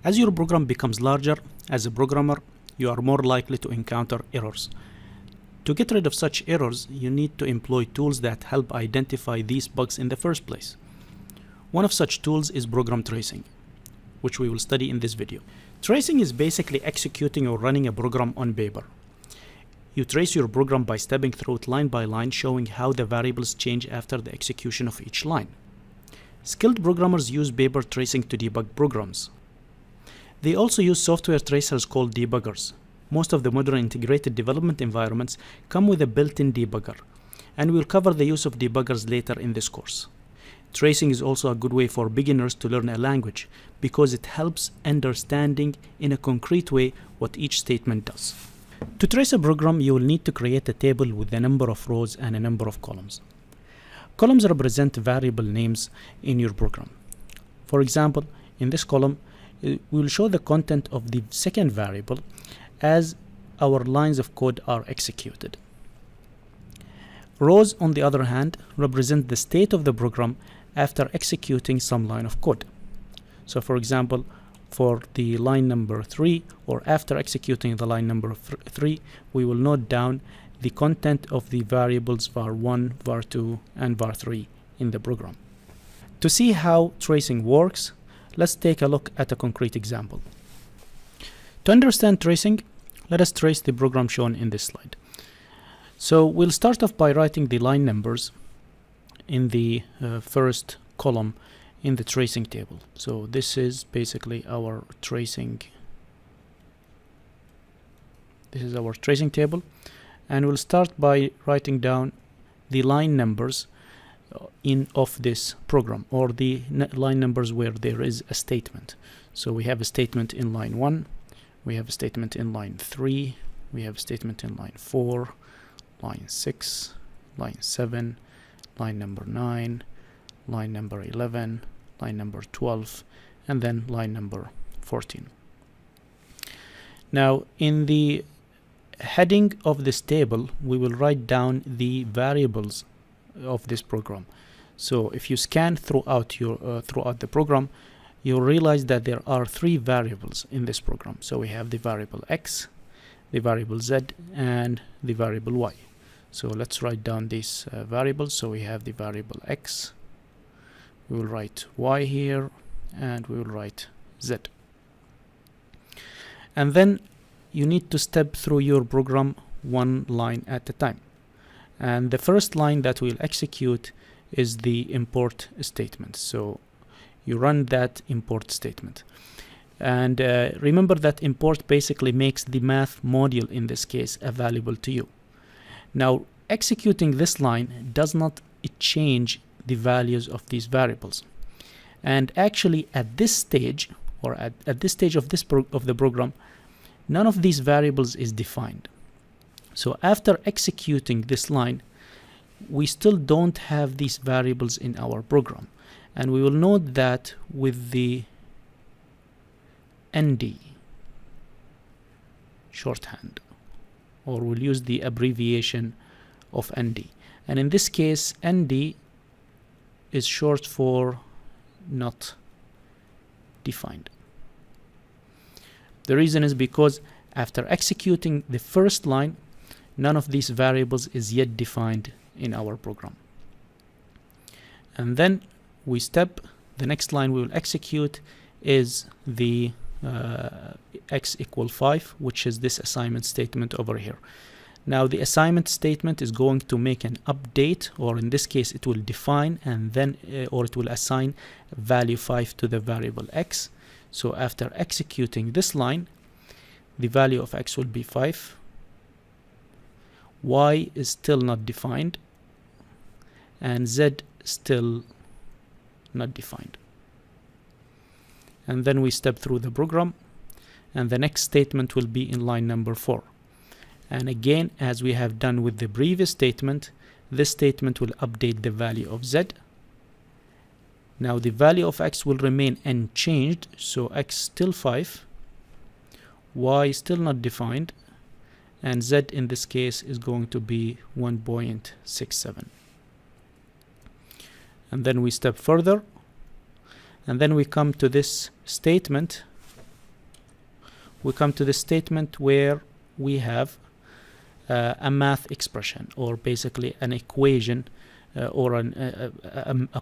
As your program becomes larger, as a programmer, you are more likely to encounter errors. To get rid of such errors, you need to employ tools that help identify these bugs in the first place. One of such tools is program tracing, which we will study in this video. Tracing is basically executing or running a program on paper. You trace your program by stepping through it line by line, showing how the variables change after the execution of each line. Skilled programmers use paper tracing to debug programs. They also use software tracers called debuggers. Most of the modern integrated development environments come with a built-in debugger, and we'll cover the use of debuggers later in this course. Tracing is also a good way for beginners to learn a language because it helps understanding in a concrete way what each statement does. To trace a program, you will need to create a table with a number of rows and a number of columns. Columns represent variable names in your program. For example, in this column, we will show the content of the second variable as our lines of code are executed. Rows, on the other hand, represent the state of the program after executing some line of code. So for example, for the line number 3, or after executing the line number 3, we will note down the content of the variables var1, var2, and var3 in the program. To see how tracing works, let's take a look at a concrete example. To understand tracing, let us trace the program shown in this slide. So we'll start off by writing the line numbers in the first column in the tracing table. So this is basically our tracing. This is our tracing table, and we'll start by writing down the line numbers of this program, or the line numbers where there is a statement. So we have a statement in line 1, we have a statement in line 3, we have a statement in line 4, line 6, line 7, line number 9, line number 11, line number 12, and then line number 14. Now, in the heading of this table, we will write down the variables of this program. So if you scan throughout the program, you'll realize that there are 3 variables in this program. So we have the variable x, the variable z, and the variable y. So let's write down these variables. So we have the variable x, we will write y here, and we will write z. And then you need to step through your program one line at a time. And the first line that we'll execute is the import statement. So you run that import statement. And remember that import basically makes the math module, in this case, available to you. Now, executing this line does not change the values of these variables. And actually, at this stage, or at this stage of the program, none of these variables is defined. So after executing this line, we still don't have these variables in our program. And we will note that with the ND shorthand, or we'll use the abbreviation of ND. And in this case, ND is short for not defined. The reason is because after executing the first line, none of these variables is yet defined in our program. And then the next line we will execute is the x equal 5, which is this assignment statement over here. Now the assignment statement is going to make an update, or in this case it will define and then or it will assign value 5 to the variable x. So after executing this line, the value of x will be 5. Y is still not defined, and z still not defined. And then we step through the program, and the next statement will be in line number 4. And again, as we have done with the previous statement, this statement will update the value of z. Now the value of x will remain unchanged, so x still 5, y still not defined, and z in this case is going to be 1.67. And then we step further, and then we come to this statement we come to the statement where we have a math expression, or basically an equation, or a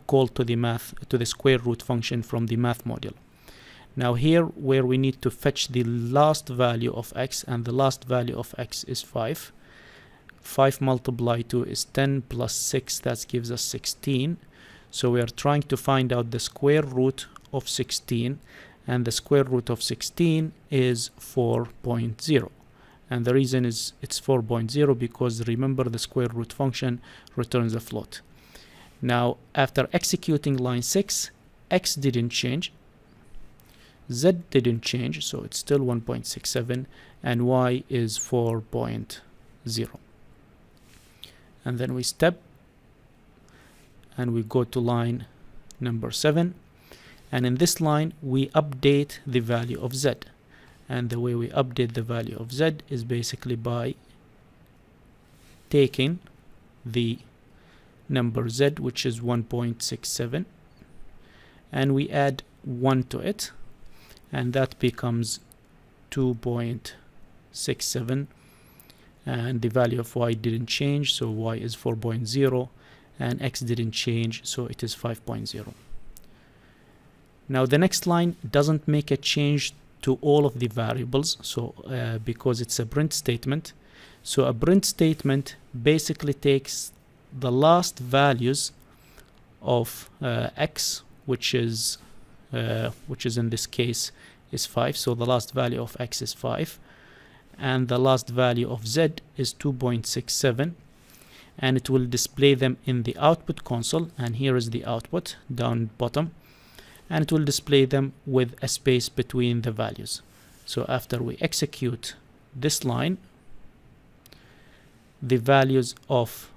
call to the square root function from the math module. Now here, where we need to fetch the last value of x, and the last value of x is 5. 5 multiplied 2 is 10 plus 6, that gives us 16. So we are trying to find out the square root of 16, and the square root of 16 is 4.0. And the reason is it's 4.0 because remember, the square root function returns a float. Now after executing line 6, x didn't change, z didn't change, so it's still 1.67, and y is 4.0. And then we step and we go to line number 7, and in this line we update the value of z. And the way we update the value of z is basically by taking the number z, which is 1.67, and we add 1 to it, and that becomes 2.67, and the value of y didn't change, so y is 4.0, and x didn't change, so it is 5.0. Now the next line doesn't make a change to all of the variables, so because it's a print statement. So a print statement basically takes the last values of x, which is in this case is 5, so the last value of x is 5, and the last value of z is 2.67, and it will display them in the output console, and here is the output down bottom, and it will display them with a space between the values. So after we execute this line, the values of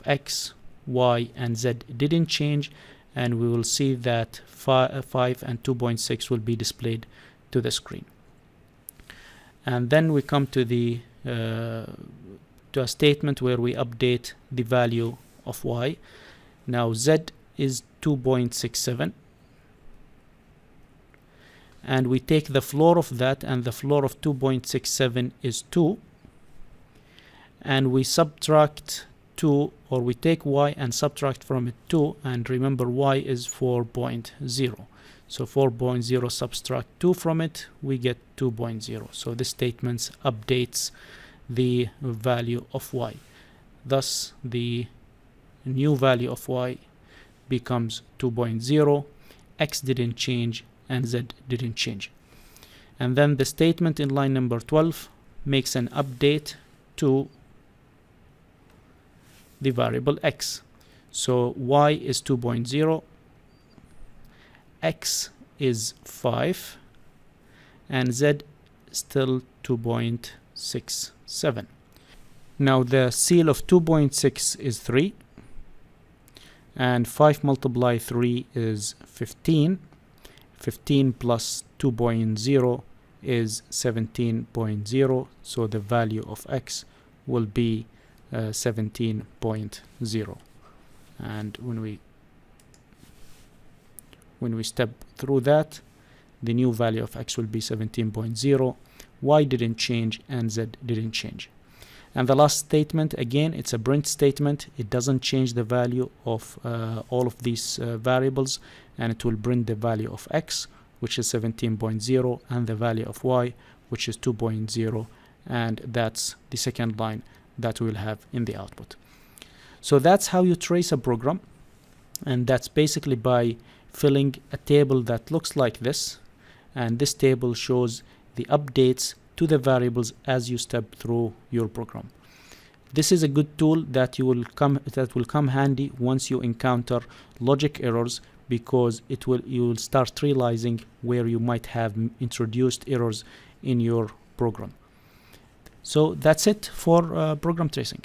x, y, and z didn't change, and we will see that 5 and 2.6 will be displayed to the screen. And then we come to the to a statement where we update the value of y. Now z is 2.67, and we take the floor of that, and the floor of 2.67 is 2, and we subtract 2, or we take y and subtract from it 2, and remember y is 4.0, so 4.0 subtract 2 from it, we get 2.0. so this statement updates the value of y. Thus the new value of y becomes 2.0, x didn't change, and z didn't change. And then the statement in line number 12 makes an update to the variable x. So y is 2.0, x is 5, and z still 2.67. Now the seal of 2.6 is 3, and 5 multiplied 3 is 15. 15 plus 2.0 is 17.0, so the value of x will be 17.0. And when we step through that, the new value of x will be 17.0, y didn't change, and z didn't change. And the last statement, again, it's a print statement. It doesn't change the value of all of these variables, and it will print the value of x, which is 17.0, and the value of y, which is 2.0, and that's the second line that we'll have in the output. So that's how you trace a program, and that's basically by filling a table that looks like this, and this table shows the updates to the variables as you step through your program. This is a good tool that will come handy once you encounter logic errors, because you will start realizing where you might have introduced errors in your program. So that's it for program tracing.